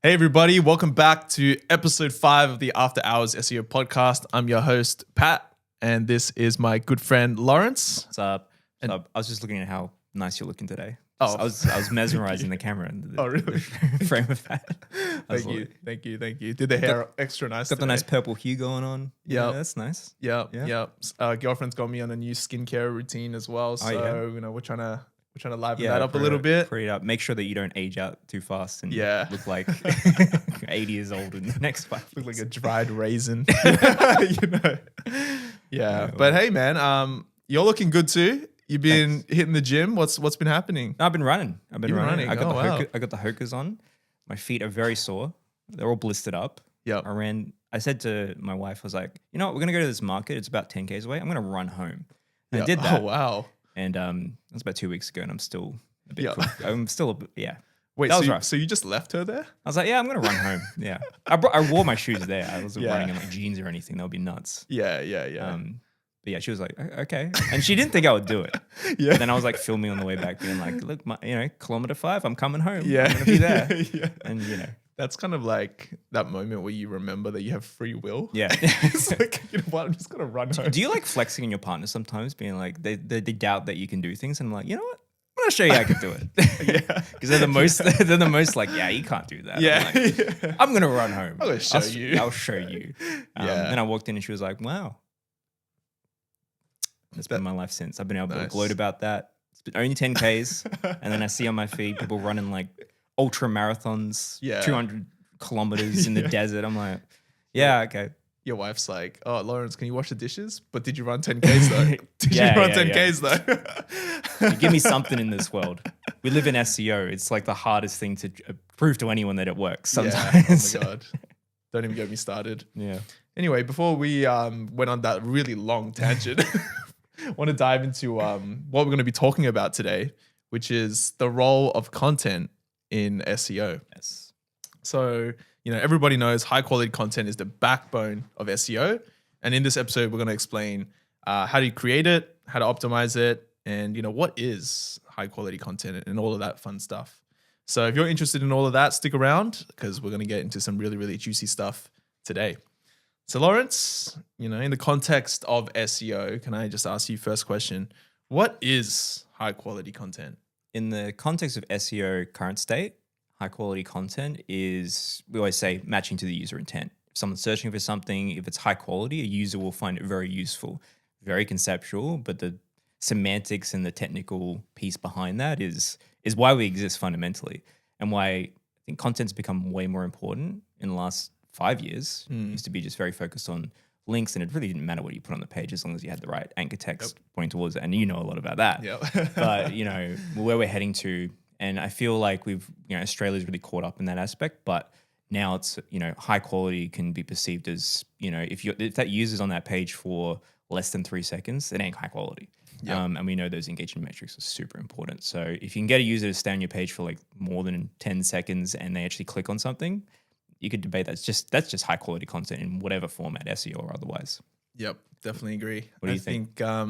Hey everybody, welcome back to episode 5 of the After Hours SEO podcast. I'm your host, Pat, and this is my good friend, Lawrence. What's up? I was just looking at how nice you're looking today. Oh. I was mesmerizing the camera and the, really? the frame of that. Thank you. Did the hair extra nice Got the today. nice purple hue going on. Yeah. That's nice. Yeah. Yeah. Girlfriend's got me on a new skincare routine as well, so yeah. we're trying to liven that up a little bit. Pretty up. Make sure that you don't age out too fast and look like 80 years old in the next 5 years. Look like a dried raisin. Yeah. well. But hey man, you're looking good too. You've been hitting the gym. What's been happening? No, I've been running. You've been running. I got wow. I got the Hokas on. My feet are very sore. They're all blistered up. Yep. I said to my wife, I was like, you know what, we're going to go to this market. It's about 10 Ks away. I'm going to run home. And I did that. Oh, wow. And it was about 2 weeks ago and I'm still a bit cool. I'm still a bit, Wait, that was rough. So you just left her there? I was like, yeah, I'm going to run home. Yeah. I wore my shoes there. I wasn't running in like jeans or anything. That would be nuts. Yeah. But yeah, she was like, okay. And she didn't think I would do it. Yeah. And then I was like filming on the way back being like, look, kilometer 5, I'm coming home. Yeah. I'm going to be there. Yeah. And That's kind of like that moment where you remember that you have free will. Yeah. It's like, you know what, I'm just going to run home. Do you like flexing in your partner sometimes, being like, they doubt that you can do things? And I'm like, you know what? I'm going to show you I can do it. Yeah. Because they're the most like, yeah, you can't do that. Yeah. I'm going to run home. I'm going to show you. I'll show you. Yeah. Then I walked in and she was like, wow. That's been my life since. I've been able to gloat about that. It's been only 10 Ks. And then I see on my feed people running like ultra marathons, 200 kilometers in the desert. I'm like, yeah, okay. Your wife's like, oh, Lawrence, can you wash the dishes? But did you run 10 Ks though? Did you run 10 Ks though? Give me something in this world. We live in SEO. It's like the hardest thing to prove to anyone that it works sometimes. Yeah. Oh my God. Don't even get me started. Yeah. Anyway, before we went on that really long tangent, I want to dive into what we're going to be talking about today, which is the role of content in SEO. Yes. So, everybody knows high quality content is the backbone of SEO. And in this episode, we're going to explain how do you create it, how to optimize it, and, what is high quality content and all of that fun stuff. So if you're interested in all of that, stick around because we're going to get into some really, really juicy stuff today. So Lawrence, in the context of SEO, can I just ask you first question, what is high quality content? In the context of SEO current state, high quality content is, we always say, matching to the user intent. If someone's searching for something, if it's high quality, a user will find it very useful, very conceptual, but the semantics and the technical piece behind that is why we exist fundamentally and why I think content's become way more important in the last 5 years. It used to be just very focused on links and it really didn't matter what you put on the page as long as you had the right anchor text pointing towards it. And you know a lot about that. Yep. But, where we're heading to, and I feel like Australia's really caught up in that aspect, but now it's, high quality can be perceived as, if that user's on that page for less than 3 seconds, it ain't high quality. Yep. And we know those engagement metrics are super important. So if you can get a user to stay on your page for like more than 10 seconds and they actually click on something, you could debate that's just high quality content in whatever format, SEO or otherwise. Yep, definitely agree. What do you think? I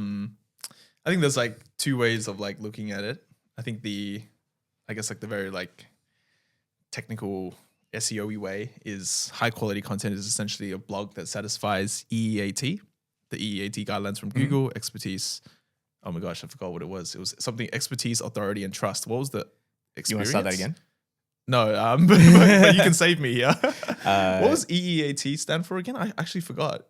think there's like two ways of like looking at it. I think the very like technical SEO-y way is high quality content is essentially a blog that satisfies EEAT, the EEAT guidelines from Google, expertise. Oh my gosh, I forgot what it was. It was something expertise, authority, and trust. What was the experience? You want to start that again? No, but you can save me here. What was EEAT stand for again? I actually forgot.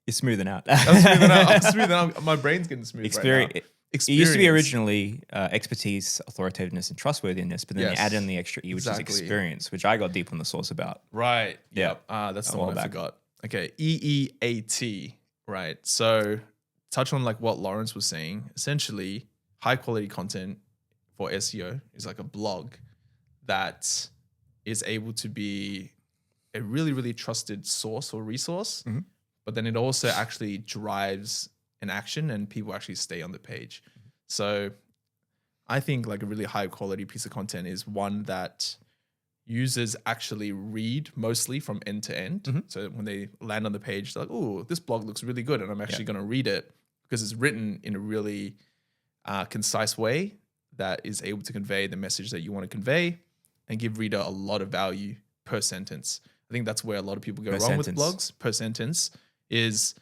You're smoothing out. I'm smoothing out. My brain's getting smooth right now. It used to be originally expertise, authoritativeness, and trustworthiness, but then they added in the extra E, which is experience, which I got deep on the source about. Right. Yeah. That's the one I forgot. Okay. EEAT. Right. So touch on like what Lawrence was saying. Essentially, high quality content for SEO is like a blog that is able to be a really, really trusted source or resource, but then it also actually drives an action and people actually stay on the page. So I think like a really high quality piece of content is one that users actually read mostly from end to end. So when they land on the page, they're like, oh, this blog looks really good and I'm actually going to read it because it's written in a really concise way that is able to convey the message that you want to convey and give reader a lot of value per sentence. I think that's where a lot of people go Per wrong with sentence. blogs. Per sentence is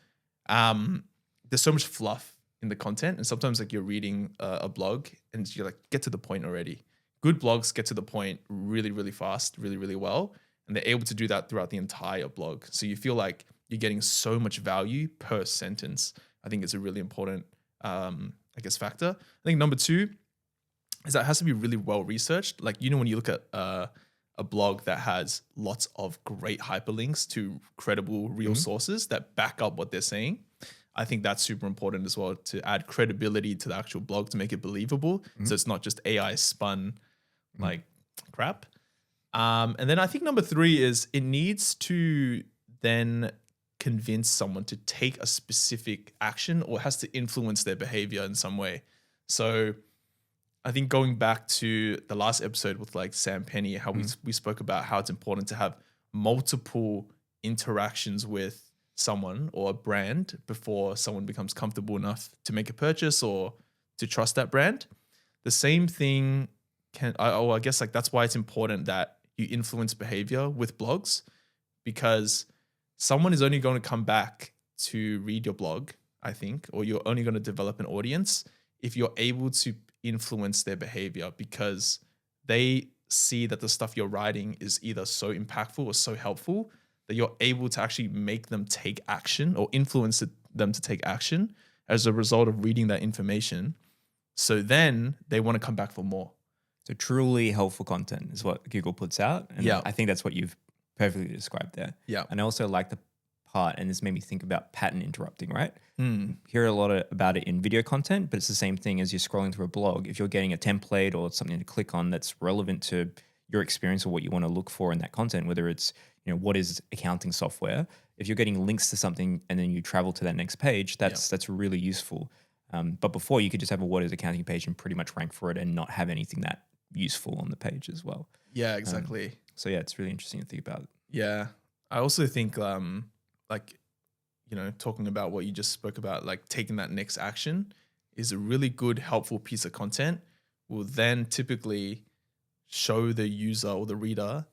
there's so much fluff in the content, and sometimes like you're reading a blog and you're like, get to the point already. Good blogs get to the point really, really fast, really, really well, and they're able to do that throughout the entire blog. So you feel like you're getting so much value per sentence. I think it's a really important, factor. I think number 2 is that it has to be really well researched. Like, when you look at a blog that has lots of great hyperlinks to credible real sources that back up what they're saying, I think that's super important as well, to add credibility to the actual blog to make it believable. So it's not just AI spun like crap. And then I think number 3 is it needs to then convince someone to take a specific action, or has to influence their behavior in some way. So I think going back to the last episode with like Sam Penny, how we spoke about how it's important to have multiple interactions with someone or a brand before someone becomes comfortable enough to make a purchase or to trust that brand. The same thing I guess like that's why it's important that you influence behavior with blogs, because someone is only going to come back to read your blog, I think, or you're only going to develop an audience if you're able to influence their behavior, because they see that the stuff you're writing is either so impactful or so helpful that you're able to actually make them take action or influence them to take action as a result of reading that information. So then they want to come back for more. So truly helpful content is what Google puts out. And Yeah. I think that's what you've perfectly described there. Yeah. And I also like the part, and this made me think about pattern interrupting, right? Mm. Hear a lot about it in video content, but it's the same thing as you're scrolling through a blog. If you're getting a template or something to click on that's relevant to your experience or what you want to look for in that content, whether it's, what is accounting software, if you're getting links to something and then you travel to that next page, that's really useful. But before, you could just have a what is accounting page and pretty much rank for it and not have anything that useful on the page as well. Yeah, exactly. So yeah, it's really interesting to think about. Yeah. I also think talking about what you just spoke about, like taking that next action is a really good, helpful piece of content, will then typically show the user or the reader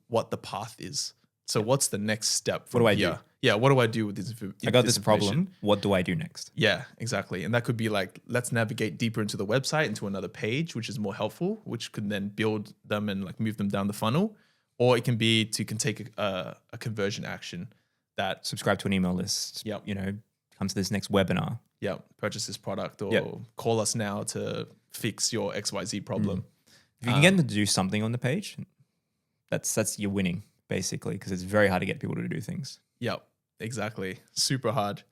what the path is. So what's the next step? What do I do? Yeah, what do I do with this? I got this information? problem. What do I do next? Yeah, exactly. And that could be like, let's navigate deeper into the website, into another page, which is more helpful, which could then build them and like move them down the funnel. Or it can be can take a conversion action that, Subscribe to an email list. Yep. Come to this next webinar. purchase this product, or call us now to fix your XYZ problem. If you can get them to do something on the page, that's you're winning basically, because it's very hard to get people to do things. Yep, exactly. Super hard.